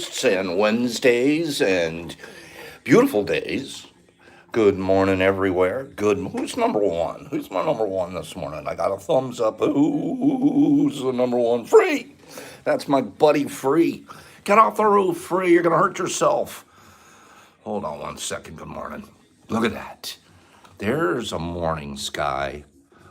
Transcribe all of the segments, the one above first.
hosts and Wednesdays and beautiful days. Good morning everywhere. Who's number one? Who's my number one this morning? I got a thumbs up. Who's the number one? Free. That's my buddy Free. Get off the roof, Free. You're gonna hurt yourself. Hold on one second. Good morning. Look at that. There's a morning sky.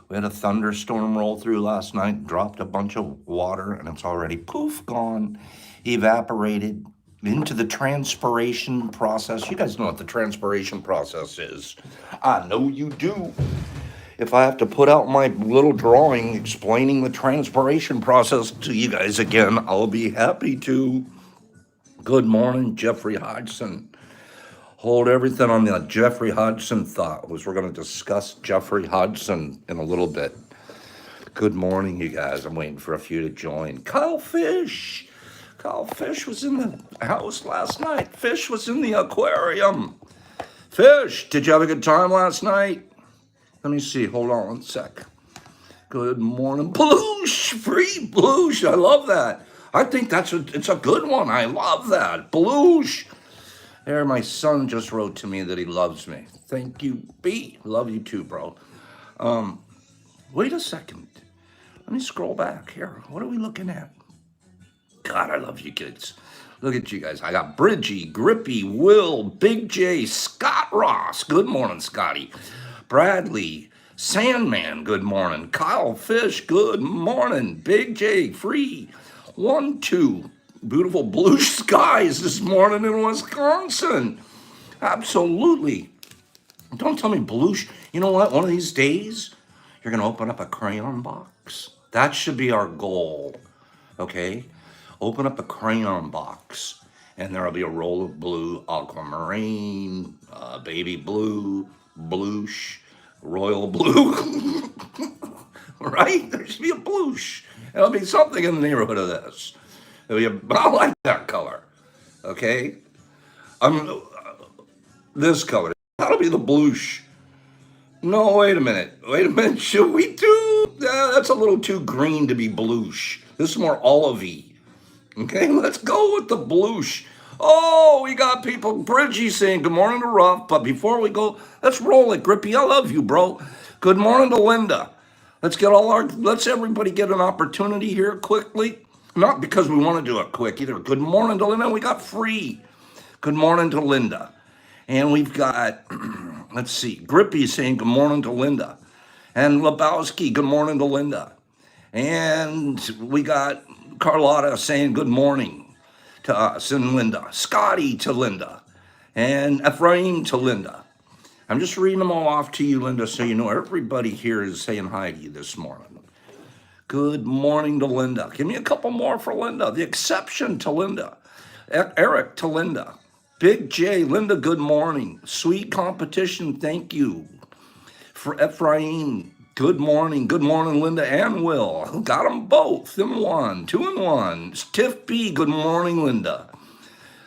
We had a thunderstorm roll through last night, dropped a bunch of water, and it's already poof gone, evaporated into the transpiration process. You guys know what the transpiration process is. I know you do. If I have to put out my little drawing explaining the transpiration process to you guys again, I'll be happy to. Good morning, Jeffrey Hodgson. Hold everything on the Jeffrey Hodgson thought, was we're going to discuss Jeffrey Hodgson in a little bit. Good morning, you guys. I'm waiting for a few to join. Kyle Fish. Kyle Fish was in the house last night. Fish was in the aquarium. Fish, did you have a good time last night? Let me see. Hold on one sec. Good morning. Bloosh. Free Bloosh. I love that. I think it's a good one. I love that. Bloosh. There, my son just wrote to me that he loves me. Thank you, B. Love you too, bro. Wait a second. Let me scroll back here. What are we looking at? God, I love you kids. Look at you guys. I got Bridgie, Grippy, Will, Big J, Scott Ross. Good morning, Scotty. Bradley, Sandman. Good morning. Kyle Fish. Good morning. Big J, Free. 1, 2. Beautiful blue skies this morning in Wisconsin. Absolutely. Don't tell me blue. You know what? One of these days, you're going to open up a crayon box. That should be our goal. Okay? Open up a crayon box, and there'll be a roll of blue, aquamarine, baby blue, bluish, royal blue. Right? There should be a bluish. There'll be something in the neighborhood of this. I like that color. Okay? This color. That'll be the bluish. No, wait a minute. Wait a minute. Should we do? That's a little too green to be bluish. This is more olivey. Okay, let's go with the bluish. Oh, we got people. Bridgie saying good morning to Ruff. But before we go, let's roll it, Grippy. I love you, bro. Good morning to Linda. Let's everybody get an opportunity here quickly. Not because we want to do it quick either. Good morning to Linda. We got Free. Good morning to Linda. And we've got, let's see, Grippy saying good morning to Linda. And Lebowski, good morning to Linda. And we got Carlotta saying good morning to us and Linda. Scotty to Linda. And Ephraim to Linda. I'm just reading them all off to you, Linda, so you know everybody here is saying hi to you this morning. Good morning to Linda. Give me a couple more for Linda. The exception to Linda. Eric to Linda. Big J, Linda, good morning. Sweet competition, thank you. For Ephraim, good morning. Good morning, Linda and Will. Got them both in one, 2 in 1. Tiff B, good morning, Linda.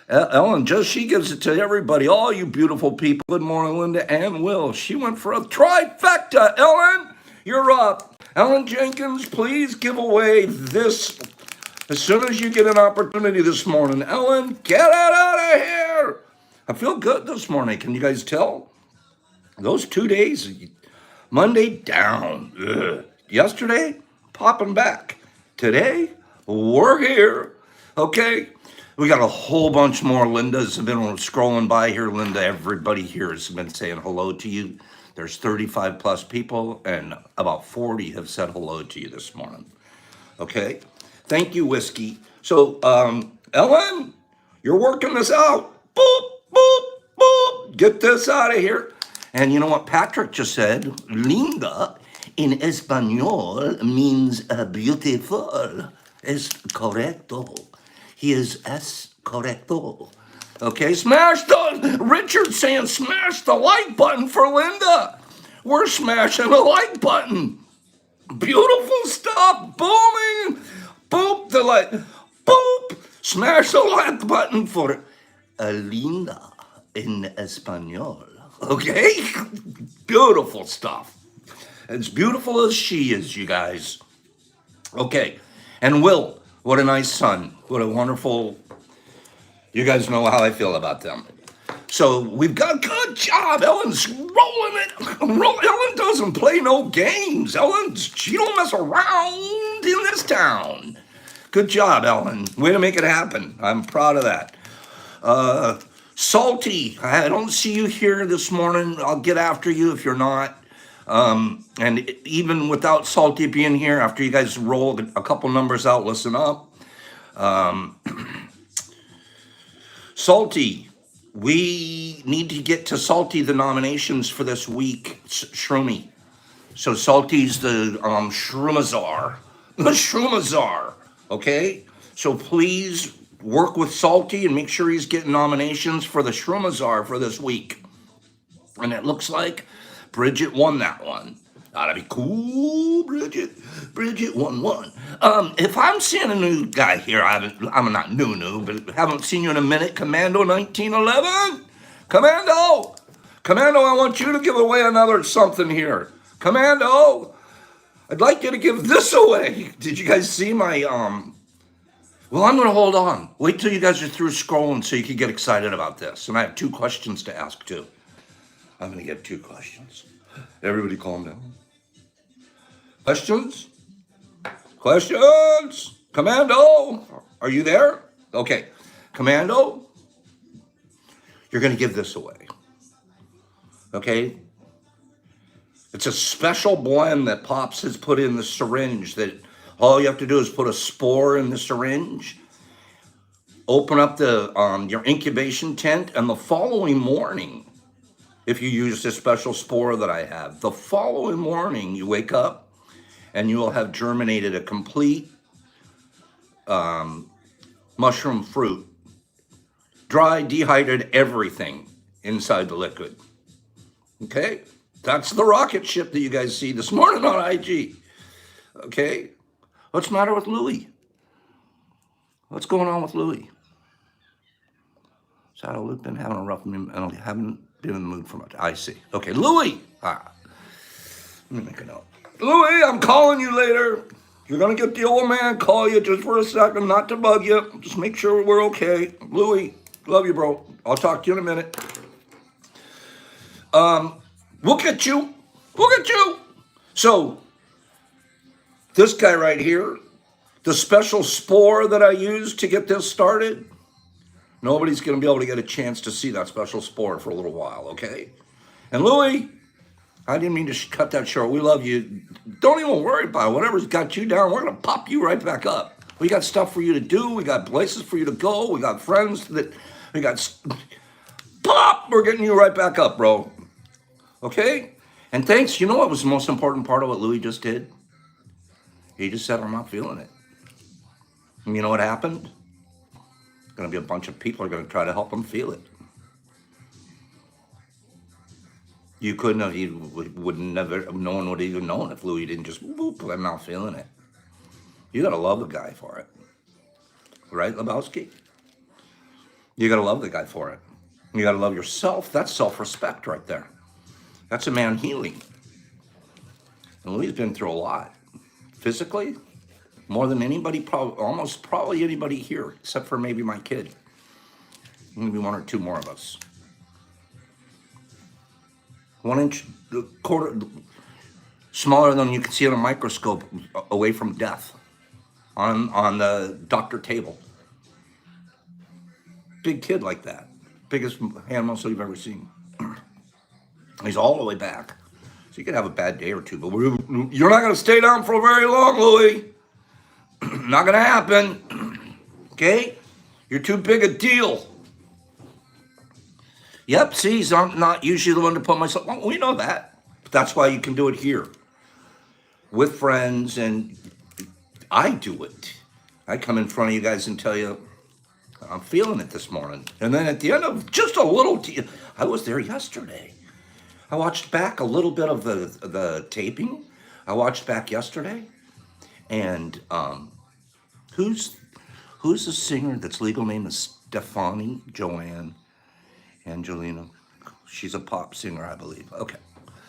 Ellen, she gives it to everybody, all you beautiful people. Good morning, Linda and Will. She went for a trifecta. Ellen, you're up. Ellen Jenkins, please give away this as soon as you get an opportunity this morning. Ellen, get it out of here. I feel good this morning. Can you guys tell? Those 2 days, Monday down. Ugh. Yesterday, popping back. Today, we're here. Okay? We got a whole bunch more Lindas. I've been scrolling by here, Linda. Everybody here has been saying hello to you. There's 35 plus people, and about 40 have said hello to you this morning. Okay? Thank you, Whiskey. So, Ellen, you're working this out. Boop, boop, boop. Get this out of here. And you know what Patrick just said? Linda in Espanol means beautiful. Es correcto. He is es correcto. Okay, Richard saying smash the like button for Linda. We're smashing the like button. Beautiful stuff. Booming. Boop the like. Boop. Smash the like button for Linda in Espanol. Okay? Beautiful stuff. As beautiful as she is, you guys. Okay. And Will, what a nice son. What a wonderful You guys know how I feel about them. So we've got good job. Ellen's rolling it. Ellen doesn't play no games. She don't mess around in this town. Good job, Ellen. Way to make it happen. I'm proud of that. Salty, I don't see you here this morning. I'll get after you if you're not. And even without Salty being here, after you guys roll a couple numbers out, listen up. Salty, we need to get to Salty the nominations for this week, Shroomy. So Salty's the Shroomazar. The Shroomazar, okay? So please work with Salty and make sure he's getting nominations for the Shroomazar for this week. And it looks like Bridget won that one. That'd be cool, Bridget. Bridget won one. If I'm seeing a new guy here, I'm not new, but haven't seen you in a minute. Commando 1911. Commando, I want you to give away another something here. Commando, I'd like you to give this away. Did you guys see my Well, I'm gonna hold on. Wait till you guys are through scrolling so you can get excited about this. And I have 2 questions to ask too. I'm gonna get 2 questions. Everybody calm down. Questions? Questions? Commando, are you there? Okay. Commando, you're going to give this away. Okay? It's a special blend that Pops has put in the syringe that all you have to do is put a spore in the syringe, open up the your incubation tent, and the following morning, if you use this special spore that I have, the following morning you wake up and you will have germinated a complete mushroom fruit, dry, dehydrated, everything inside the liquid. Okay? That's the rocket ship that you guys see this morning on IG. Okay? What's the matter with Louie? What's going on with Louie? Saddle been having a rough mood and haven't been in the mood for much. I see. Okay, Louie! Let me make a note. Louie, I'm calling you later. You're going to get the old man call you just for a second, not to bug you. Just make sure we're okay. Louie, love you, bro. I'll talk to you in a minute. We'll get you. We'll get you. So, this guy right here, the special spore that I used to get this started, nobody's going to be able to get a chance to see that special spore for a little while, okay? And Louie, I didn't mean to cut that short. We love you. Don't even worry about it. Whatever's got you down, we're going to pop you right back up. We got stuff for you to do. We got places for you to go. We got friends that we got. Pop! We're getting you right back up, bro. Okay? And thanks. You know what was the most important part of what Louie just did? He just said, I'm not feeling it. And you know what happened? Going to be a bunch of people are going to try to help him feel it. You couldn't have, you would never, no one would even known if Louie didn't just, boop, I'm not feeling it. You gotta love the guy for it. Right, Lebowski? You gotta love the guy for it. You gotta love yourself. That's self-respect right there. That's a man healing. And Louie's been through a lot. Physically, more than anybody, probably anybody here, except for maybe my kid. Maybe 1 or 2 more of us. 1 inch, quarter, smaller than you can see on a microscope, away from death, on the doctor table. Big kid like that, biggest hand muscle you've ever seen. He's all the way back, so you could have a bad day or 2, but you're not going to stay down for very long, Louie. Not going to happen. Okay, you're too big a deal. Yep, see, I'm not usually the one to put myself, well, we know that. But that's why you can do it here. With friends, and I do it. I come in front of you guys and tell you, I'm feeling it this morning. And then at the end of just a little, I was there yesterday. I watched back a little bit of the taping. I watched back yesterday. And who's the singer that's legal name is Stefani Joanne Angelina? She's a pop singer, I believe. Okay.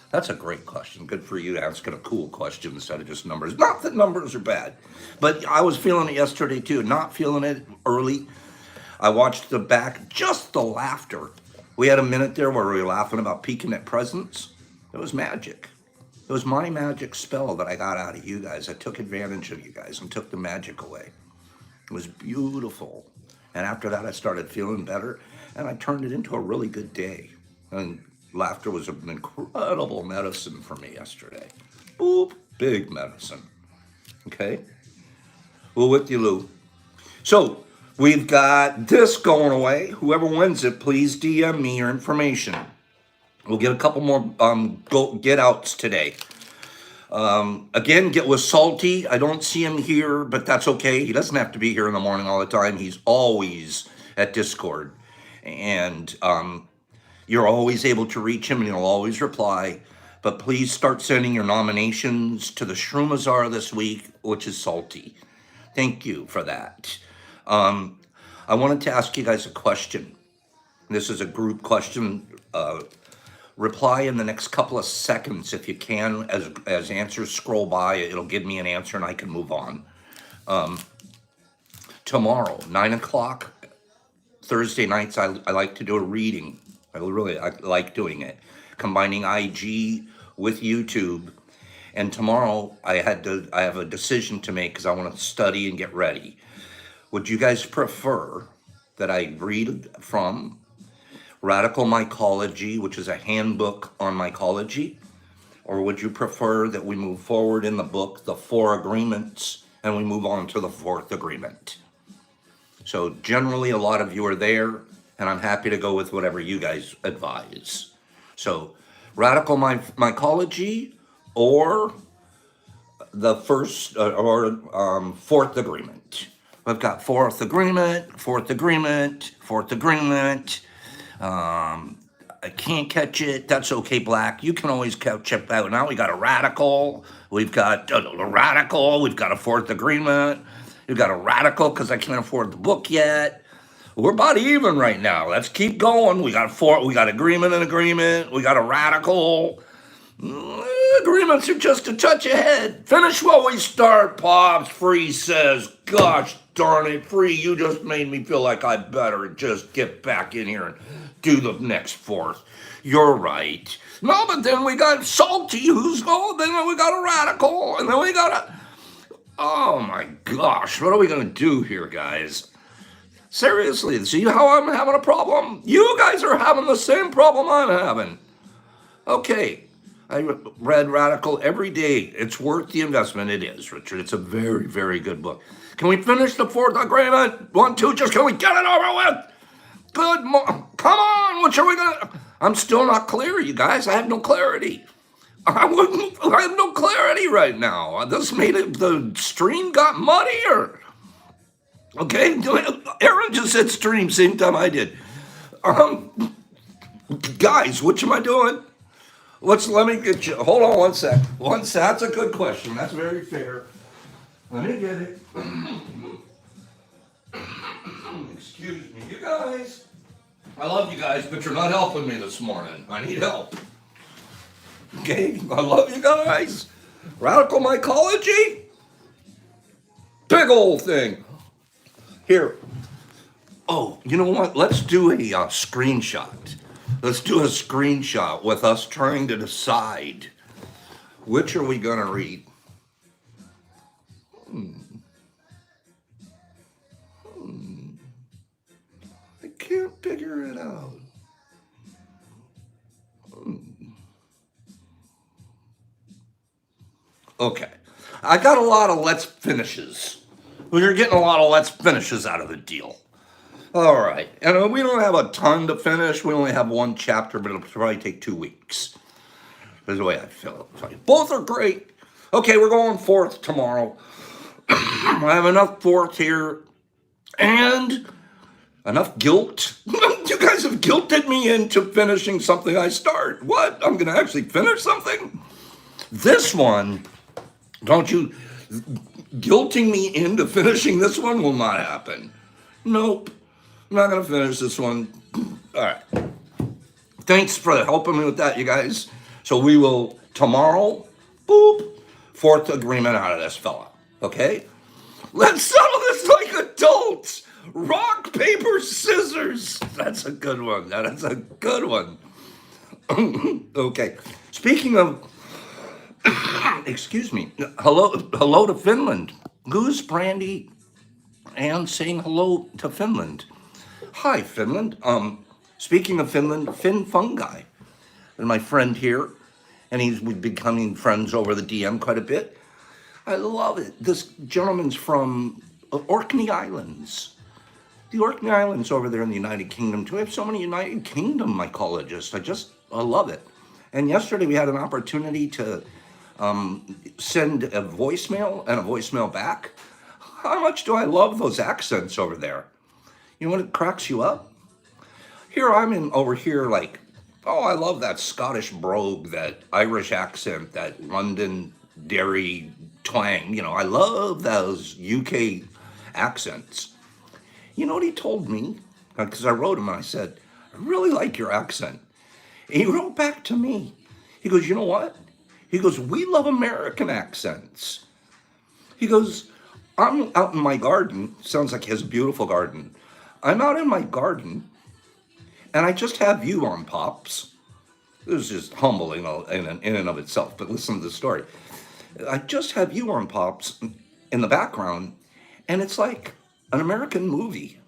That's a great question. Good for you asking a cool question instead of just numbers. Not that numbers are bad, but I was feeling it yesterday too. Not feeling it early. I watched the back, just the laughter. We had a minute there where we were laughing about peeking at presents. It was magic. It was my magic spell that I got out of you guys. I took advantage of you guys and took the magic away. It was beautiful. And after that, I started feeling better, and I turned it into a really good day. And laughter was an incredible medicine for me yesterday. Boop, big medicine. Okay? Well, with you, Lou. So, we've got this going away. Whoever wins it, please DM me your information. We'll get a couple more get outs today. Again, get with Salty. I don't see him here, but that's okay. He doesn't have to be here in the morning all the time. He's always at Discord. And you're always able to reach him and he'll always reply. But please start sending your nominations to the Shroomazar this week, which is Salty. Thank you for that. I wanted to ask you guys a question. This is a group question. Reply in the next couple of seconds if you can. As answers scroll by, it'll give me an answer and I can move on. Tomorrow, 9 o'clock, Thursday nights, I like to do a reading. I like doing it, combining IG with YouTube. And tomorrow, I have a decision to make because I want to study and get ready. Would you guys prefer that I read from Radical Mycology, which is a handbook on mycology? Or would you prefer that we move forward in the book, The Four Agreements, and we move on to the fourth agreement? So generally, a lot of you are there, and I'm happy to go with whatever you guys advise. So Radical Mycology or the first or fourth agreement. We've got fourth agreement, fourth agreement, fourth agreement. I can't catch it. That's okay, Black. You can always catch up out. Now we got a radical. We've got a radical. We've got a fourth agreement. We've got a radical because I can't afford the book yet. We're about even right now. Let's keep going. We got we got agreement and agreement. We got a radical. Agreements are just a touch ahead. Finish what we start, Pops. Free says, gosh darn it, Free, you just made me feel like I better just get back in here and do the next fourth. You're right. No, but then we got Salty, then we got a radical, and then we got a... Oh my gosh, what are we going to do here, guys? Seriously, see how I'm having a problem? You guys are having the same problem I'm having. Okay. I read Radical every day. It's worth the investment. It is, Richard. It's a very, very good book. Can we finish the fourth agreement? 1, 2, just can we get it over with? Good come on, what are we gonna... I'm still not clear, you guys. I have no clarity. I have no clarity right now. This made it, the stream got muddier. Okay, Aaron just said stream same time I did. Guys, what am I doing? Let me get you, hold on one sec. That's a good question. That's very fair. Let me get it. Excuse me, you guys. I love you guys, but you're not helping me this morning. I need help. Okay, I love you guys. Radical Mycology. Big old thing. Here. Oh, you know what? Let's do a screenshot. Let's do a screenshot with us trying to decide which are we going to read. I can't figure it out. Okay. I got a lot of let's finishes. You're getting a lot of let's finishes out of the deal. All right. And we don't have a ton to finish. We only have one chapter, but it'll probably take 2 weeks. That's the way I feel. Both are great. Okay, we're going fourth tomorrow. I have enough fourth here. And enough guilt. You guys have guilted me into finishing something I start. What? I'm going to actually finish something? This one, don't you... Guilting me into finishing this one will not happen. Nope. I'm not going to finish this one. All right. Thanks for helping me with that, you guys. So we will, tomorrow, boop, fourth agreement out of this fella. Okay? Let's settle this like adults. Rock, paper, scissors. That's a good one. That is a good one. Okay. Speaking of, excuse me. Hello to Finland. Who's Brandy and saying hello to Finland? Hi, Finland. Speaking of Finland, Finn Fungi, and my friend here, and we've becoming friends over the DM quite a bit. I love it. This gentleman's from Orkney Islands. The Orkney Islands over there in the United Kingdom too. We have so many United Kingdom mycologists. I love it. And yesterday we had an opportunity to send a voicemail and a voicemail back. How much do I love those accents over there? You know what, it cracks you up? Here I'm in over here like, oh, I love that Scottish brogue, that Irish accent, that London Derry twang. You know, I love those UK accents. You know what he told me? Because I wrote him and I said, I really like your accent. And he wrote back to me. He goes, you know what? He goes, we love American accents. He goes, I'm out in my garden. Sounds like he has a beautiful garden. I'm out in my garden and I just have you on, Pops. This is just humbling in and of itself, but listen to the story. I just have you on, Pops, in the background, and it's like an American movie.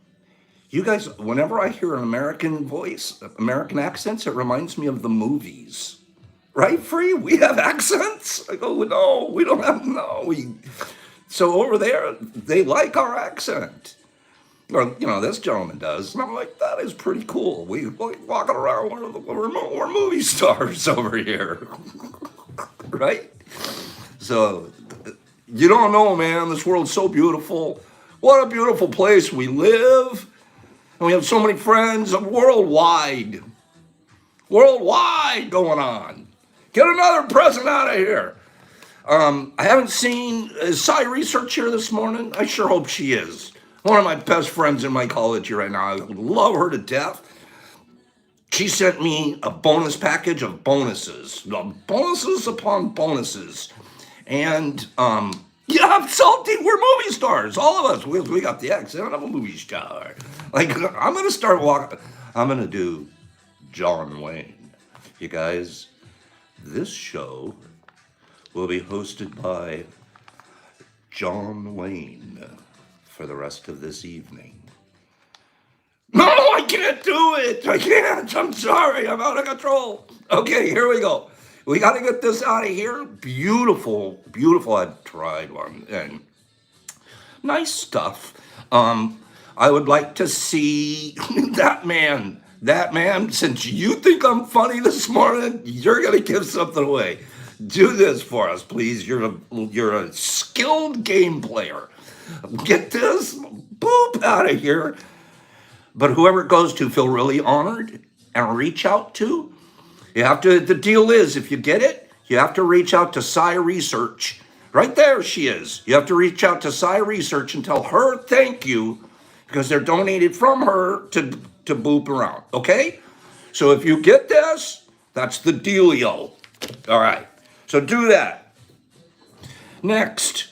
You guys, whenever I hear an American voice, American accents, it reminds me of the movies. Right, Free? We have accents? I go, no, we don't have, no. So over there, they like our accent. Or, you know, this gentleman does. And I'm like, that is pretty cool. We like walking around, we're movie stars over here. Right? So, you don't know, man, this world's so beautiful. What a beautiful place we live. And we have so many friends worldwide. Worldwide going on. Get another present out of here. I haven't seen, is Cy Research here this morning? I sure hope she is. One of my best friends in my college right now. I love her to death. She sent me a bonus package of bonuses. Bonuses upon bonuses. And, yeah, Salty, we're movie stars. All of us. We got the accent of a movie star. Like, I'm going to start walking. I'm going to do John Wayne. You guys, this show will be hosted by John Wayne for the rest of this evening. No, I can't do it. I can't. I'm sorry. I'm out of control. Okay, here we go. We got to get this out of here. Beautiful, beautiful. I've tried one and nice stuff. I would like to see that man. That man, since you think I'm funny this morning, you're going to give something away. Do this for us, please. You're a skilled game player. Get this, boop, out of here. But whoever it goes to, feel really honored and reach out to. You have to, the deal is, if you get it, you have to reach out to Cy Research. Right there she is. You have to reach out to Cy Research and tell her thank you because they're donated from her to boop around, okay? So if you get this, that's the dealio. All right, so do that. Next,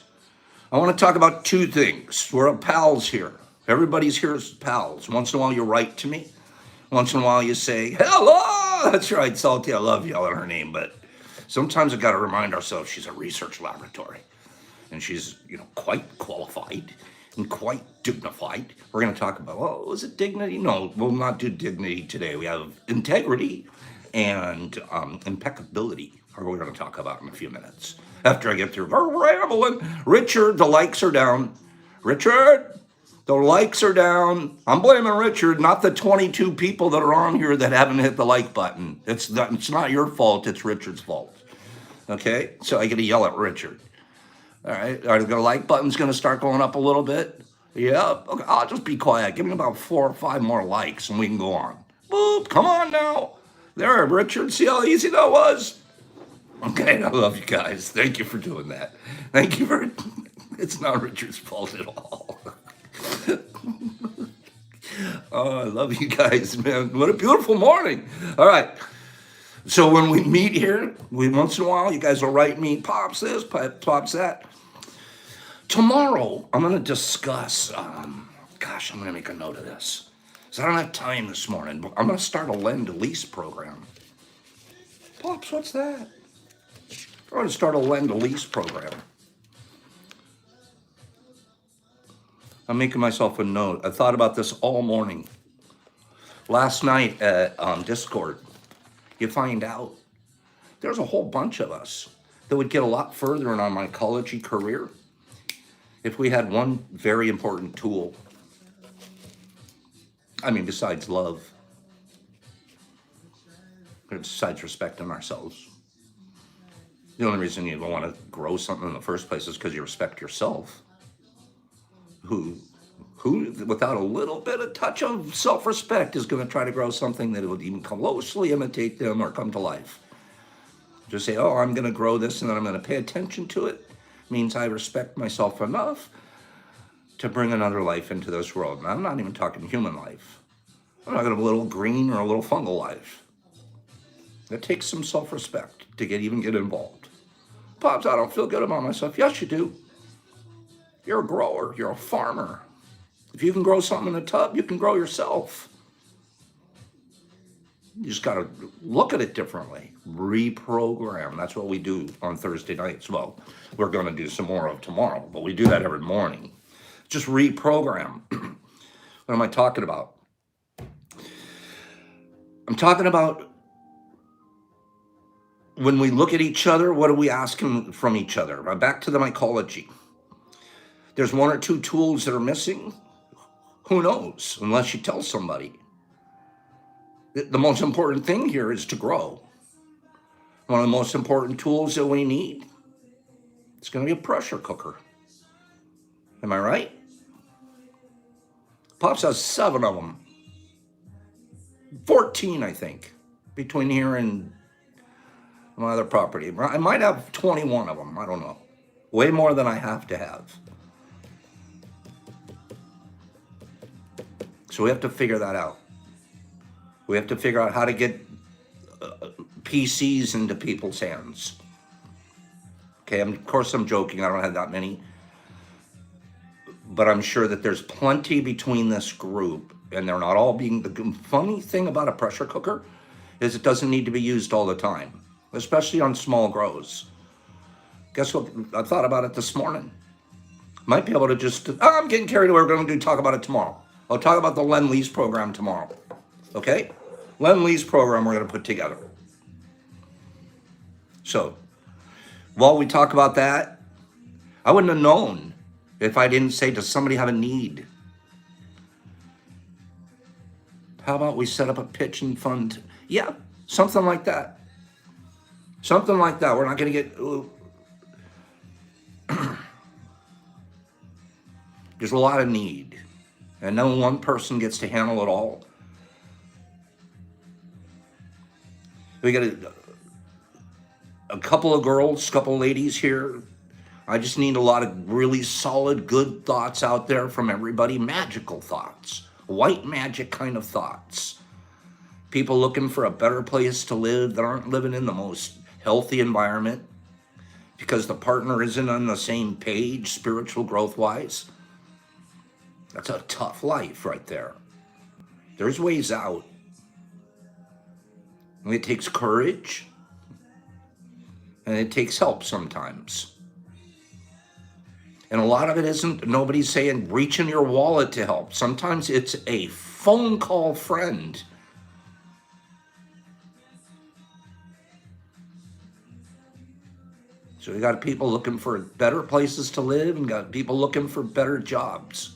I want to talk about two things. We're pals here. Everybody's here as pals. Once in a while you write to me. Once in a while you say, hello. That's right, Salty, I love yelling her name, but sometimes I got to remind ourselves she's a research laboratory. And she's, you know, quite qualified and quite dignified. We're going to talk about, well, is it dignity? No, we'll not do dignity today. We have integrity and impeccability are what we're going to talk about in a few minutes. After I get through rambling. Richard, the likes are down. Richard, the likes are down. I'm blaming Richard, not the 22 people that are on here that haven't hit the like button. It's not your fault, it's Richard's fault. Okay, so I get to yell at Richard. All right, are the like button's going to start going up a little bit? Yeah, okay, I'll just be quiet. Give me about 4 or 5 more likes and we can go on. Boop, come on now. There, Richard, see how easy that was? Okay, I love you guys. Thank you for doing that. Thank you for, it's not Richard's fault at all. Oh, I love you guys, man. What a beautiful morning. All right. So when we meet here, once in a while, you guys will write me, Pops this, Pops that. Tomorrow, I'm going to discuss Gosh, I'm going to make a note of this. Because I don't have time this morning, but I'm going to start a lend-lease program. Pops, what's that? I'm going to start a lend-lease program. I'm making myself a note. I thought about this all morning. Last night at Discord, you find out there's a whole bunch of us that would get a lot further in our mycology career if we had one very important tool. I mean, besides love, besides respecting ourselves. The only reason you don't want to grow something in the first place is because you respect yourself. Who, without a little bit of touch of self-respect, is going to try to grow something that would even closely imitate them or come to life? Just say, oh, I'm going to grow this and then I'm going to pay attention to it, means I respect myself enough to bring another life into this world. And I'm not even talking human life. I'm talking a little green or a little fungal life. It takes some self-respect to even get involved. Pops, I don't feel good about myself. Yes, you do. You're a grower. You're a farmer. If you can grow something in a tub, you can grow yourself. You just got to look at it differently. Reprogram. That's what we do on Thursday nights. Well, we're going to do some more of tomorrow, but we do that every morning. Just reprogram. What am I talking about? I'm talking about when we look at each other, what are we asking from each other? Back to the mycology. There's one or two tools that are missing. Who knows? Unless you tell somebody. The most important thing here is to grow. One of the most important tools that we need is going to be a pressure cooker. Am I right? Pops has 7 of them. 14, I think, between here and my other property. I might have 21 of them. I don't know. Way more than I have to have. So we have to figure that out. We have to figure out how to get PCs into people's hands. Okay, of course I'm joking. I don't have that many. But I'm sure that there's plenty between this group, and they're not all being... The funny thing about a pressure cooker is it doesn't need to be used all the time, especially on small grows. Guess what? I thought about it this morning. Might be able to just... I'm getting carried away. We're going to talk about it tomorrow. I'll talk about the Lend-Lease program tomorrow. Okay? Lend-Lease program we're going to put together. So, while we talk about that, I wouldn't have known if I didn't say, does somebody have a need? How about we set up a pitch and fund? Yeah, something like that. Something like that. We're not going to get... There's a lot of need. And no one person gets to handle it all. We got a couple of girls, couple of ladies here. I just need a lot of really solid, good thoughts out there from everybody. Magical thoughts. White magic kind of thoughts. People looking for a better place to live that aren't living in the most healthy environment because the partner isn't on the same page, spiritual growth-wise. That's a tough life right there. There's ways out. And it takes courage. And it takes help sometimes. And a lot of it isn't, nobody's saying reach in your wallet to help. Sometimes it's a phone call friend. So we got people looking for better places to live and got people looking for better jobs.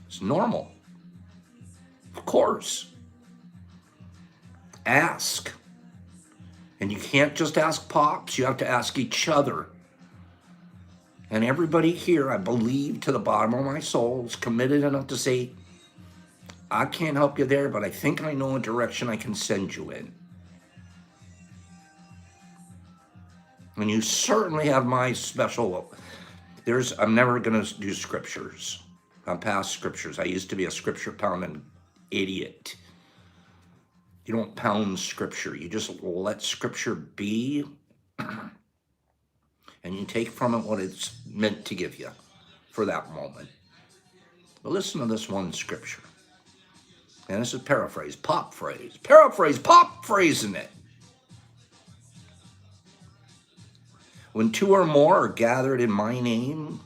It's normal. Of course. Ask. And you can't just ask Pops, you have to ask each other. And everybody here, I believe to the bottom of my soul, is committed enough to say, I can't help you there, but I think I know a direction I can send you in. And you certainly have my special... I'm never going to do scriptures. I'm past scriptures. I used to be a scripture pounding idiot. You don't pound scripture. You just let scripture be, and you take from it what it's meant to give you for that moment. But listen to this one scripture. And this is paraphrase, pop phrase. Paraphrase, pop phrasing it. When two or more are gathered in my name,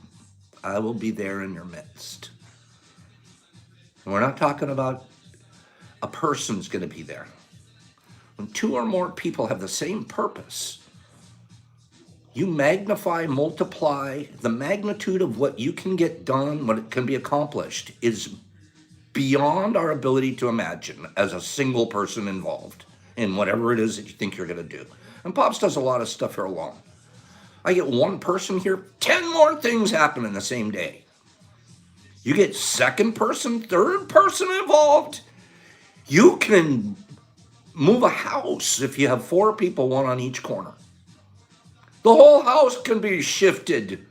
I will be there in your midst. And we're not talking about a person's going to be there. When two or more people have the same purpose, you magnify, multiply, the magnitude of what you can get done, what it can be accomplished, is beyond our ability to imagine as a single person involved in whatever it is that you think you're going to do. And Pops does a lot of stuff here alone. I get one person here, 10 more things happen in the same day. You get second person, third person involved. You can move a house if you have 4 people, one on each corner. The whole house can be shifted.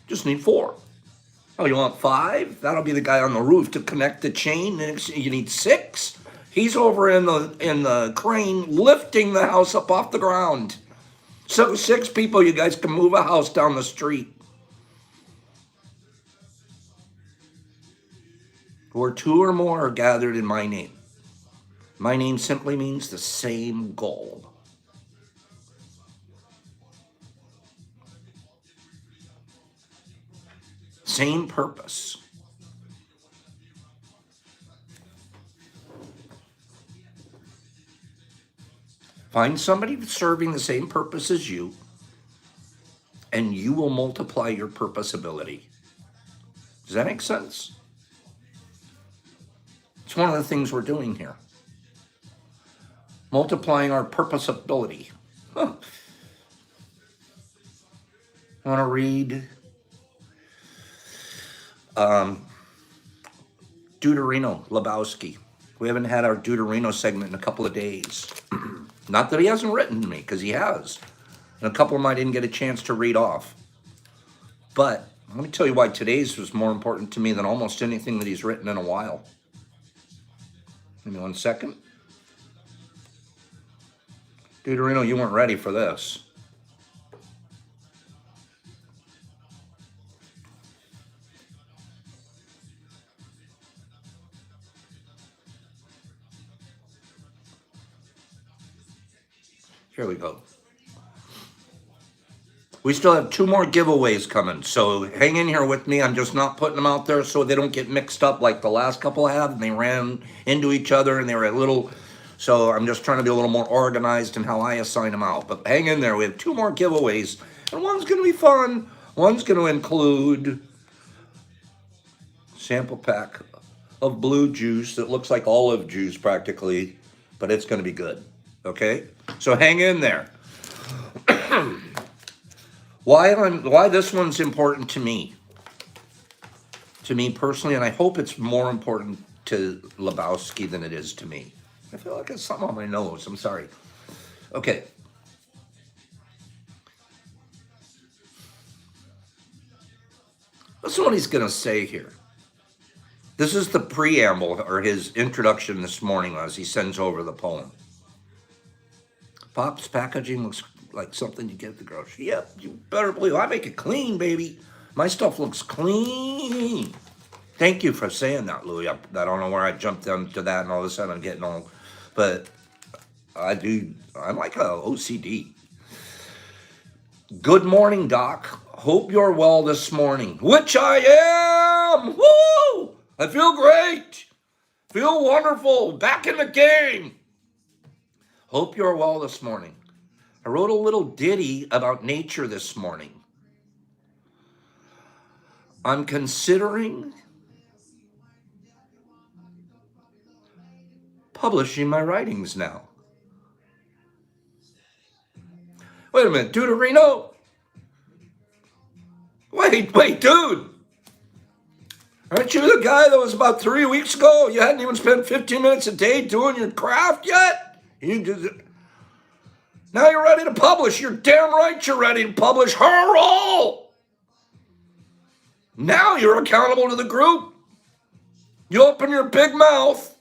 Just need 4. Oh, you want 5? That'll be the guy on the roof to connect the chain. You need 6. He's over in the crane lifting the house up off the ground. So 6 people, you guys can move a house down the street. Where 2 or more are gathered in my name. My name simply means the same goal. Same purpose. Find somebody serving the same purpose as you, and you will multiply your purpose ability. Does that make sense? It's one of the things we're doing here. Multiplying our purpose ability. I want to read Deuterino Lebowski. We haven't had our Deuterino segment in a couple of days. Not that he hasn't written to me, because he has. And a couple of them I didn't get a chance to read off. But let me tell you why today's was more important to me than almost anything that he's written in a while. Give me 1 second. Deuterino, you weren't ready for this. Here we go. We still have 2 more giveaways coming, so hang in here with me. I'm just not putting them out there so they don't get mixed up like the last couple have, and they ran into each other and they were a little, so I'm just trying to be a little more organized in how I assign them out. But hang in there. We have 2 more giveaways, and one's going to be fun. One's going to include sample pack of blue juice that looks like olive juice practically, but it's going to be good. Okay? So hang in there. Why this one's important to me personally, and I hope it's more important to Lebowski than it is to me. I feel like it's something on my nose. I'm sorry. Okay. Listen to what he's going to say here. This is the preamble, or his introduction this morning as he sends over the poem. Pop's packaging looks like something you get at the grocery. Yep, you better believe I make it clean, baby. My stuff looks clean. Thank you for saying that, Louie. I don't know where I jumped into that, and all of a sudden I'm getting all, but I'm like a OCD. Good morning, Doc. Hope you're well this morning, which I am. Woo! I feel great. Feel wonderful. Back in the game. Hope you're well this morning. I wrote a little ditty about nature this morning. I'm considering publishing my writings now. Wait a minute, Deuterino? Wait, dude. Aren't you the guy that was about 3 weeks ago? You hadn't even spent 15 minutes a day doing your craft yet? Now you're ready to publish. You're damn right you're ready to publish. Hurrah! Now you're accountable to the group. You open your big mouth.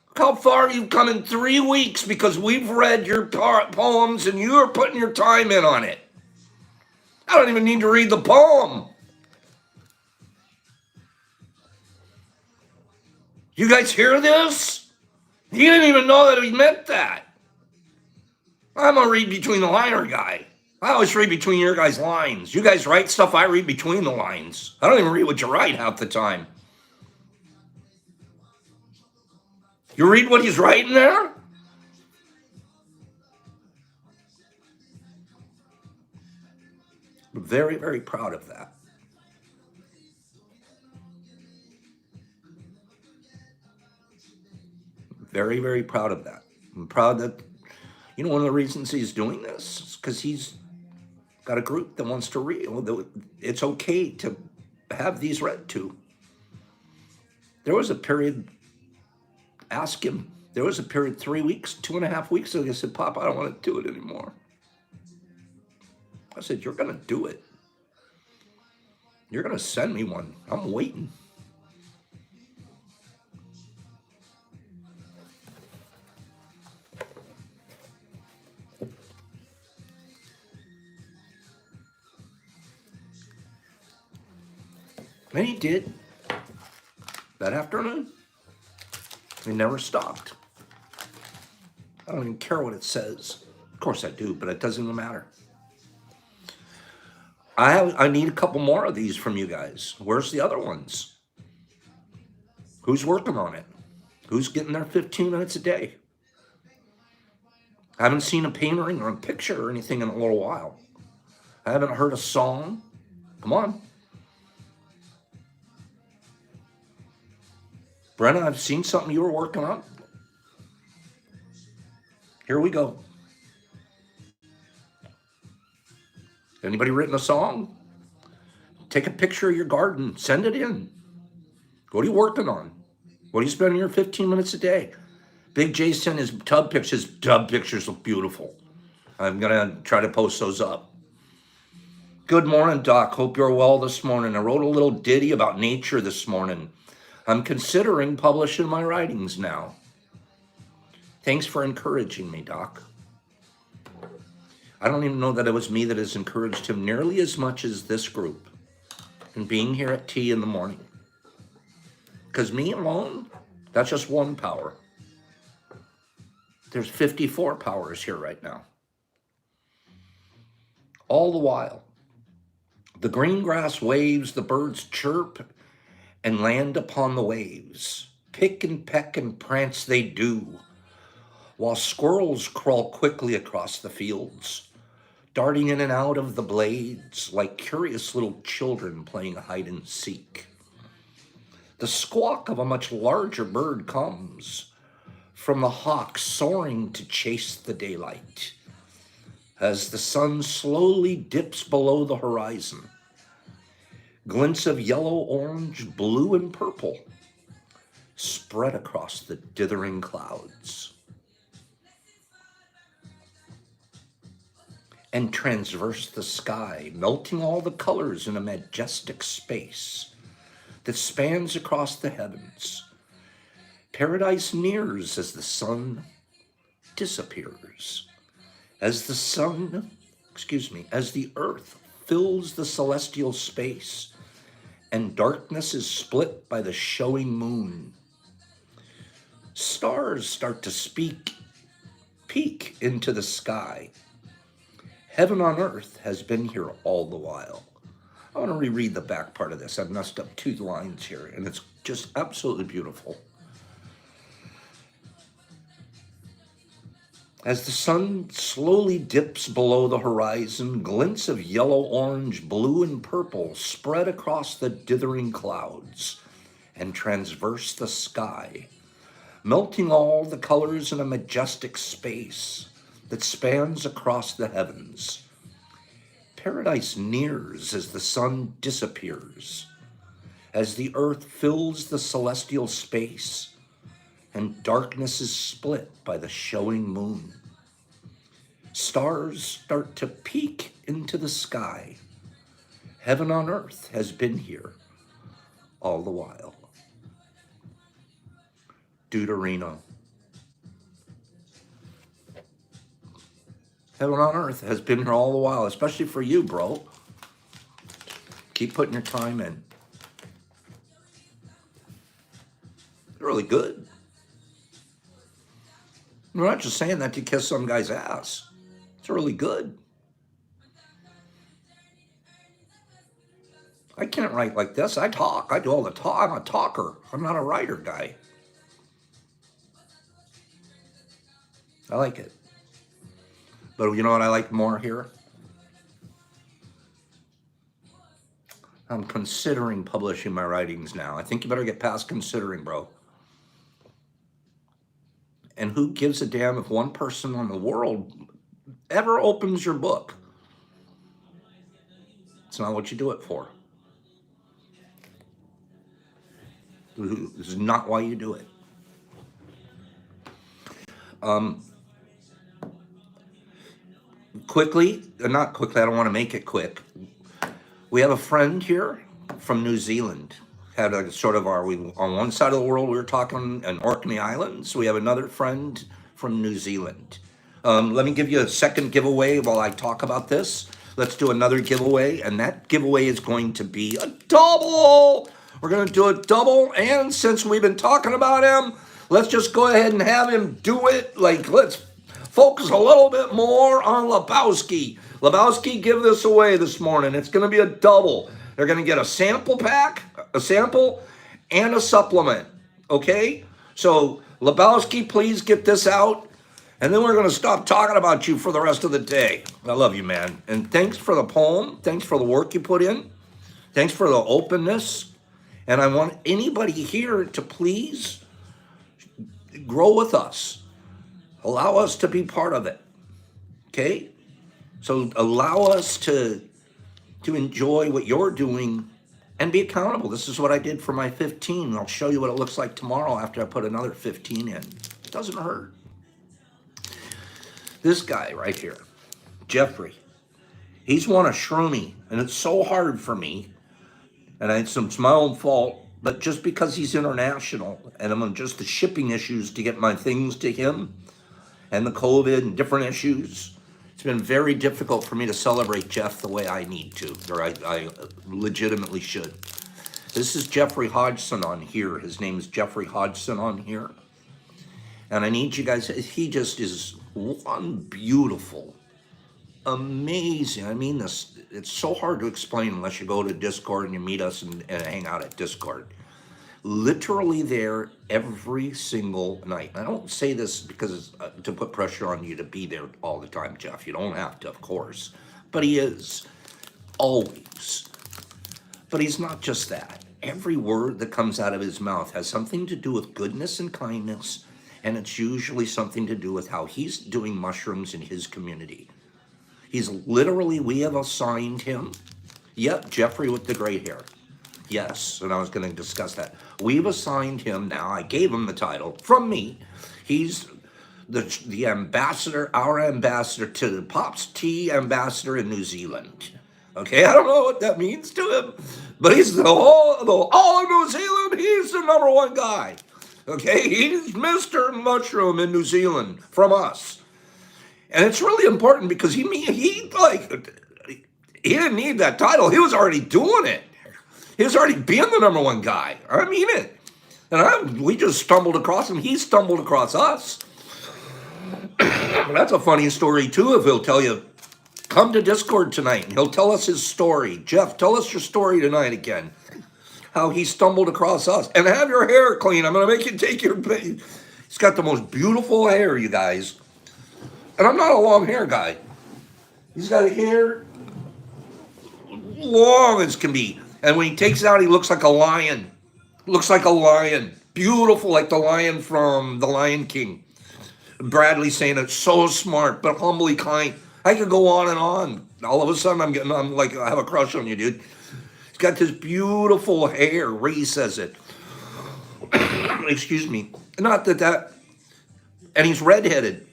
Look how far you've come in 3 weeks because we've read your poems and you are putting your time in on it. I don't even need to read the poem. You guys hear this? He didn't even know that he meant that. I'm a read between the liner guy. I always read between your guys' lines. You guys write stuff, I read between the lines. I don't even read what you write half the time. You read what he's writing there? I'm very, very proud of that. Very, very proud of that. I'm proud that, one of the reasons he's doing this is because he's got a group that wants to read. It's okay to have these read to. There was a period, ask him, there was a period 3 weeks, 2.5 weeks ago, he said, Pop, I don't want to do it anymore. I said, you're going to do it. You're going to send me one. I'm waiting. And he did. That afternoon, he never stopped. I don't even care what it says. Of course I do, but it doesn't even matter. I need a couple more of these from you guys. Where's the other ones? Who's working on it? Who's getting their 15 minutes a day? I haven't seen a painting or a picture or anything in a little while. I haven't heard a song. Come on. Brenna, I've seen something you were working on. Here we go. Anybody written a song? Take a picture of your garden. Send it in. What are you working on? What are you spending your 15 minutes a day? Big J sent his tub pictures. His tub pictures look beautiful. I'm going to try to post those up. Good morning, Doc. Hope you're well this morning. I wrote a little ditty about nature this morning. I'm considering publishing my writings now. Thanks for encouraging me, Doc. I don't even know that it was me that has encouraged him nearly as much as this group and being here at tea in the morning. Because me alone, that's just one power. There's 54 powers here right now. All the while, the green grass waves, the birds chirp and land upon the waves. Pick and peck and prance they do, while squirrels crawl quickly across the fields, darting in and out of the blades like curious little children playing hide and seek. The squawk of a much larger bird comes from the hawk soaring to chase the daylight as the sun slowly dips below the horizon. Glints of yellow, orange, blue, and purple spread across the dithering clouds and transverse the sky, melting all the colors in a majestic space that spans across the heavens. Paradise nears as the sun disappears. As the earth fills the celestial space and darkness is split by the showing moon. Stars start to peek into the sky. Heaven on earth has been here all the while. I want to reread the back part of this. I've messed up 2 lines here, and it's just absolutely beautiful. As the sun slowly dips below the horizon, glints of yellow, orange, blue, and purple spread across the dithering clouds and transverse the sky, melting all the colors in a majestic space that spans across the heavens. Paradise nears as the sun disappears, as the earth fills the celestial space and darkness is split by the showing moon. Stars start to peek into the sky. Heaven on earth has been here all the while. Deuterino. Heaven on earth has been here all the while, especially for you, bro. Keep putting your time in. They're really good. I'm not just saying that to kiss some guy's ass. It's really good. I can't write like this. I talk. I do all the talk. I'm a talker. I'm not a writer guy. I like it. But you know what I like more here? I'm considering publishing my writings now. I think you better get past considering, bro. And who gives a damn if one person in the world ever opens your book? It's not what you do it for. This is not why you do it. Quickly, not quickly, I don't want to make it quick. We have a friend here from New Zealand. Had a sort of we on one side of the world we were talking in Orkney Islands. We have another friend from New Zealand. Let me give you a second giveaway while I talk about this. Let's do another giveaway, and that giveaway is going to be a double. We're going to do a double, and since we've been talking about him, let's just go ahead and have him do it. Let's focus a little bit more on Lebowski. Lebowski, give this away this morning. It's going to be a double. They're going to get a sample pack, a sample, and a supplement. Okay? So, Lebowski, please get this out. And then we're going to stop talking about you for the rest of the day. I love you, man. And thanks for the poem. Thanks for the work you put in. Thanks for the openness. And I want anybody here to please grow with us. Allow us to be part of it. Okay? So allow us to enjoy what you're doing and be accountable. This is what I did for my 15. I'll show you what it looks like tomorrow after I put another 15 in. It doesn't hurt. This guy right here, Jeffrey, he's won a Shroomy, and it's so hard for me, and it's my own fault, but just because he's international, and I'm on just the shipping issues to get my things to him, and the COVID and different issues, it's been very difficult for me to celebrate Jeff the way I need to, or I legitimately should. This is Jeffrey Hodgson on here. His name is Jeffrey Hodgson on here. And I need you guys, he just is one beautiful, amazing, I mean this, it's so hard to explain unless you go to Discord and you meet us and hang out at Discord. Literally there every single night. I don't say this because it's to put pressure on you to be there all the time, Jeff. You don't have to, of course. But he is, always. But he's not just that. Every word that comes out of his mouth has something to do with goodness and kindness, and it's usually something to do with how he's doing mushrooms in his community. He's literally, we have assigned him, yep, Jeffrey with the gray hair. Yes, and I was going to discuss that. We've assigned him now, I gave him the title from me. He's the ambassador, our ambassador to the Pops Tea ambassador in New Zealand. Okay, I don't know what that means to him, but he's all of New Zealand, he's the number one guy. Okay, he's Mr. Mushroom in New Zealand from us. And it's really important because he didn't need that title. He was already doing it. He was already being the number one guy. I mean it. And we just stumbled across him. He stumbled across us. That's a funny story too, if he'll tell you. Come to Discord tonight and he'll tell us his story. Jeff, tell us your story tonight again. How he stumbled across us. And have your hair clean. I'm going to make you take your... He's got the most beautiful hair, you guys. And I'm not a long hair guy. He's got a hair long as can be. And when he takes it out, he looks like a lion. Looks like a lion. Beautiful, like the lion from The Lion King. Bradley saying it's so smart, but humbly kind. I could go on and on. All of a sudden, I'm like, I have a crush on you, dude. Got this beautiful hair. Ray says it. Excuse me. Not that. And he's redheaded.